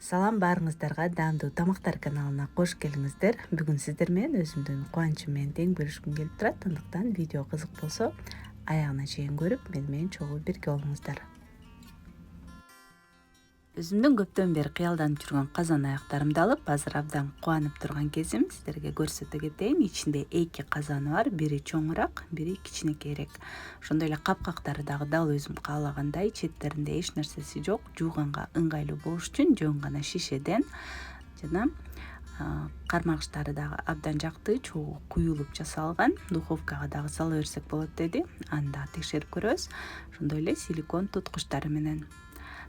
Салам баарыңыздарга, даамдуу тамактар каналына кош келиңиздер. Бүгүн сиздер менен өзүмдүн кубанычым менен тең бөлүшкүм келип турат. Андыктан видео кызык болсо, аягына чейин көрүп, мени менен чогуу бирге болуңуздар. Өзүмдүн көптөн бери кыялданып жүргөн казан аяктарымды алып, азыр абдан кубанып турган кезим. Сиздерге көрсөтө кетейин. Ичинде 2 казаны бар, бири чоңураак, бири кичинекейирээк. Ошондой эле капкактары дагы дал өзүм каалагандай, четтеринде эч нерсеси жок. Жууганга ыңгайлуу болуш үчүн жөн гана шишеден жана кармагыштары дагы абдан жакты, чогуу куюлуп жасалган. Духовкага дагы сала берсек болот деди. Аны да текшерип көрөбүз. Ошондой эле силикон туткучтары менен.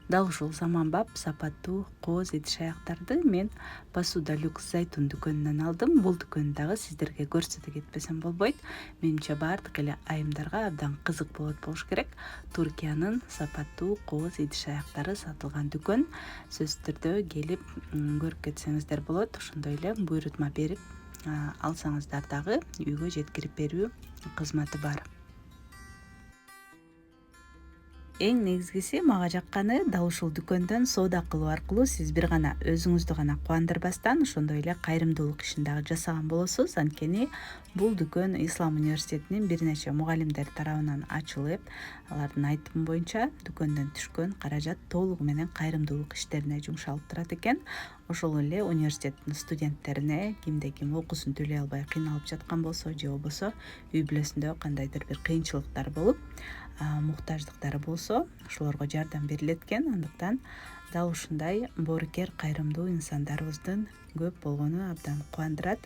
Дал ушул заманбап, сапаттуу, кооз идиш аяктарды мен Посуда Люкс Зайтун дүкөнүнөн алдым. Бул дүкөн дагы сиздерге көрсөтө кетпесем болбойт. Менимче баардык эле айымдарга абдан кызык болуш керек. Туркиянын сапаттуу, кооз идиш аяктары сатылган дүкөн. Сөзсүз түрдө келип көрүп кетсеңиздер болот. Ошондой эле буйрутма берип алсаңыздар дагы үйгө жеткирип берүү кызматы бар. Эң негизгиси мага жакканы дал ушул дүкөндөн соода кылуу аркылуу сиз бир гана өзүңүздү гана кубандырбастан, ошондой эле кайрымдуулук ишин дагы жасаган болосуз. Анткени бул дүкөн Ислам университетинин бир нече мугалимдери тарабынан ачылып, алардын айтымы боюнча дүкөндөн түшкөн каражат толугу менен кайрымдуулук иштерине жумшалып турат экен. Ошол эле университеттин студенттерине кимде ким окуусун төлөй албай кыйналып жаткан болсо, же болбосо үй бүлөсүндө кандайдыр бир кыйынчылыктар болуп, муктаждыктары болсо, ошолорго жардам берилет экен. Андыктан дал ушундай боорукер, кайрымдуу инсандарыбыздын көп болгону абдан кубандырат.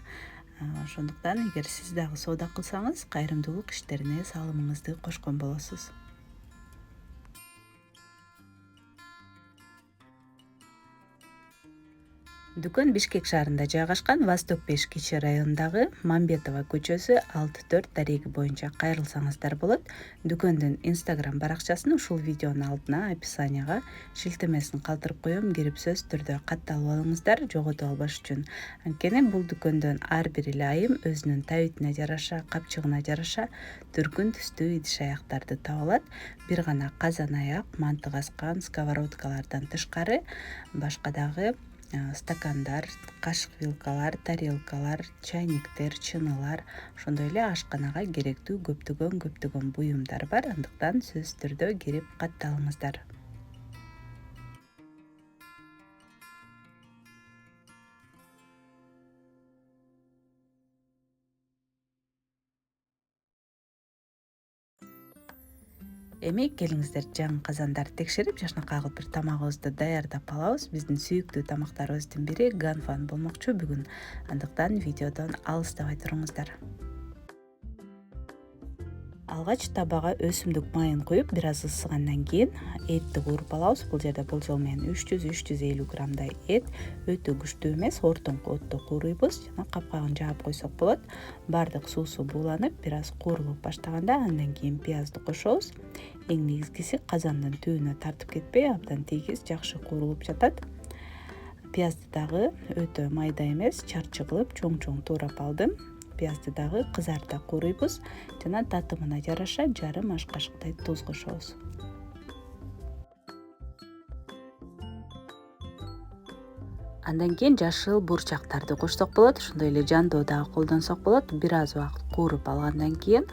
Ошондуктан эгер сиз дагы соода кылсаңыз, кайрымдуулук иштерине салымыңызды кошкон болосуз. Дүкөн Бишкек шаарында жайгашкан, Восток 5 кичи районундагы Мамбетова көчөсү 64 дареги боюнча кайрылсаңыздар болот. Дүкөндүн Instagram баракчасын ушул видеонун алдына описанияга шилтемесин калтырып коем. Кирип сөзсүз түрдө катталып алыңыздар, жогото албаш үчүн. Анткени бул дүкөндөн ар бир эле айым өзүнүн табитине жараша, капчыгына жараша түркүн түстүү идиш аяктарды таба алат. Бир гана казан аяк, мантык аскан, сковородкалардан тышкары башка дагы стакандар, кашык вилкалар, тарелкалар, чайниктер, чынылар, ошондой эле ашканага керектүү көптөгөн буюмдар бар. Андыктан сөзсүз түрдө кирип катталыңыздар. Эми келиңиздер жаңы казандарды текшерип, жашнакай кылып бир тамагыбызды даярдап алабыз. Биздин сүйүктүү тамактарыбыздын бири ганфан болмокчу бүгүн. Андыктан видеодон алыстабай туруңуздар. Алгач табага өсүмдүк майын куюп, бир аз ысыгандан кийин этти кууруп алабыз. Бул жерде болжол менен 300-350 граммдай эт, өтө күчтүү эмес, ортоңку отто кууруйбуз жана капкагын жаап койсок болот. Баардык суусу бууланып, бир аз куурулуп баштаганда андан кийин пиязды кошобуз. Эң негизгиси казандын түбүнө тартып кетпей, абдан тийгиз, жакшы куурулуп жатат. Пиязды дагы өтө майда эмес, чарчы кылып чоң туурап алдым. Пиязды дагы кызарта кууруйбуз жана татымына жараша жарым аш кашыктай туз кошобуз. Андан кийин жашыл бурчактарды кошсок болот, ошондой эле жандоо дагы колдонсок болот. Бир аз убакыт кууруп алгандан кийин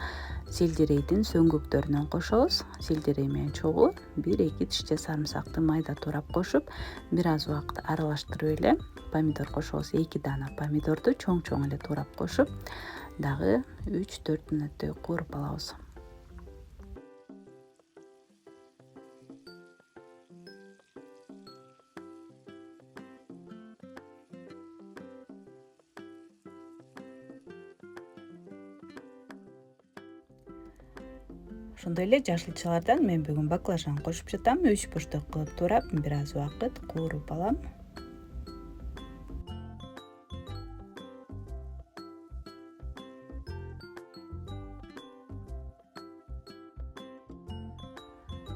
селдерейдин сөңгүктөрүнөн кошобуз. Селдерей менен чогуу 1-2 тишче сарымсакты майда туурап кошуп, бир аз убакыт аралаштырып эле помидор кошобуз. 2 дана помидорду чоң эле туурап кошуп, дагы 3-4 мүнөттөй кууруп алабыз. Ошондой эле жашылчалардан мен бүгүн баклажан кошуп жатам. 3 бурчтук кылып туурап, бир аз убакыт кууруп алам.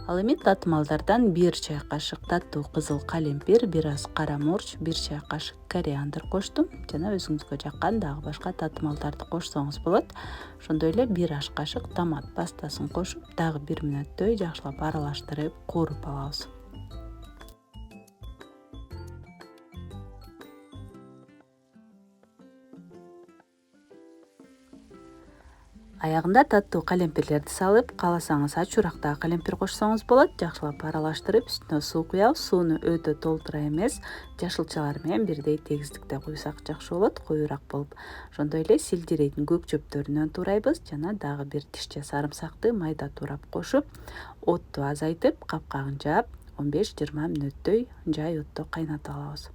Ал эми татымалдардан 1 чай кашык таттуу кызыл калемпир, бир аз кара мурч, 1 чай кашык кориандр коштум жана өзүңүзгө жаккан дагы башка татымалдарды кошсоңуз болот. Ошондой эле 1 аш кашык томат пастасын кошуп, дагы 1 мүнөттөй жакшылап аралаштырып кууруп алабыз. Аягында таттуу калемпирлерди салып, кааласаңыз ачуурактагы калемпир кошсоңуз болот. Жакшылап аралаштырып, үстүнө суу куябыз. Сууну өтө толтура эмес, жашылчалар менен бирдей тегиздикте куйсак жакшы болот, коюураак болуп. Ошондой эле сельдерейдин көк чөптөрүнөн туурайбыз жана дагы бир тишче сарымсакты майда туурап кошуп, отту азайтып, капкагын жаап, 15-20 мүнөттөй жай отто кайнатып алабыз.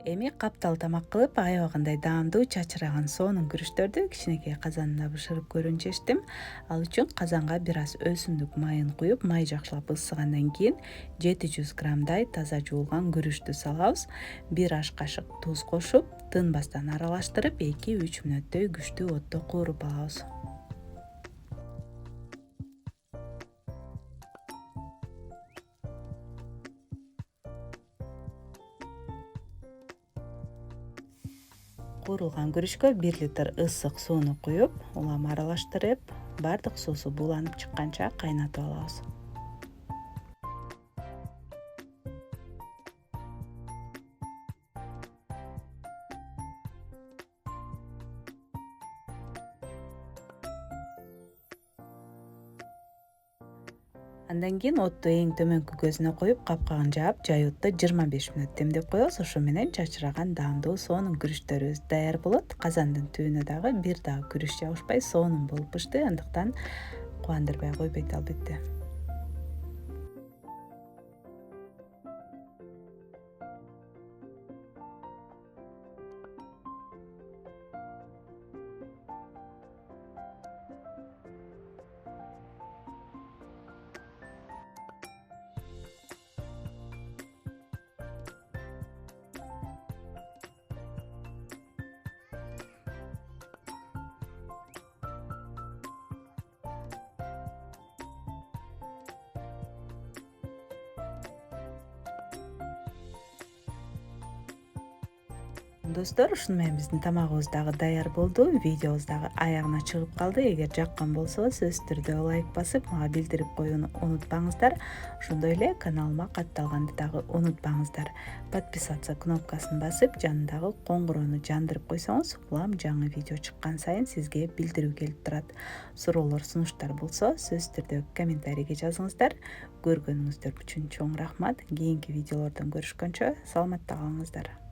Эми каптал тамак кылып, аябагандай даамдуу чачыраган сонун күрүчтөрдү кичинекей казанда бышырып көрүүнү чечтим. Ал үчүн казанга бир аз өсүмдүк майын куюп, май жакшылап ысыгандан кийин 700 граммдай таза жуулган күрүчтү салабыз. 1 аш кашык туз кошуп, тынбастан аралаштырып, 2-3 мүнөттөй күчтүү отто кууруп алабыз. Куурулган күрүчкө 1 литр ысык сууну куюп, улам аралаштырып, бардык суусу бууланып чыкканча кайнатып алабыз. Андан кийин отту эң төмөнкү көзүнө коюп, капкагын жаап, жай отто 25 мүнөт демдеп коебуз. Ошо менен чачыраган даамдуу сонун күрүчтөрүбүз даяр болот. Казандын түбүнө дагы бир дагы күрүч жабышпай сонун болуп бышты. Андыктан кубандырбай койбойт албетте. Достор, ушуну менен биздин тамагыбыз дагы даяр болду. Видеобуз дагы аягына чыгып калды. Эгер жаккан болсо, сөзсүз түрдө лайк басып, мага билдирип коюуну унутпаңыздар. Ошондой эле каналыма катталганды дагы унутпаңыздар. Подписаться кнопкасын басып, жанындагы коңгуроону жандырып койсоңуз, улам жаңы видео чыккан сайын сизге билдирүү келип турат. Суроолор, сунуштар болсо, сөзсүз түрдө комментарийге жазыңыздар. Көргөнүңүздөр үчүн чоң рахмат. Кийинки видеолордон көрүшкөнчө саламатта калыңыздар.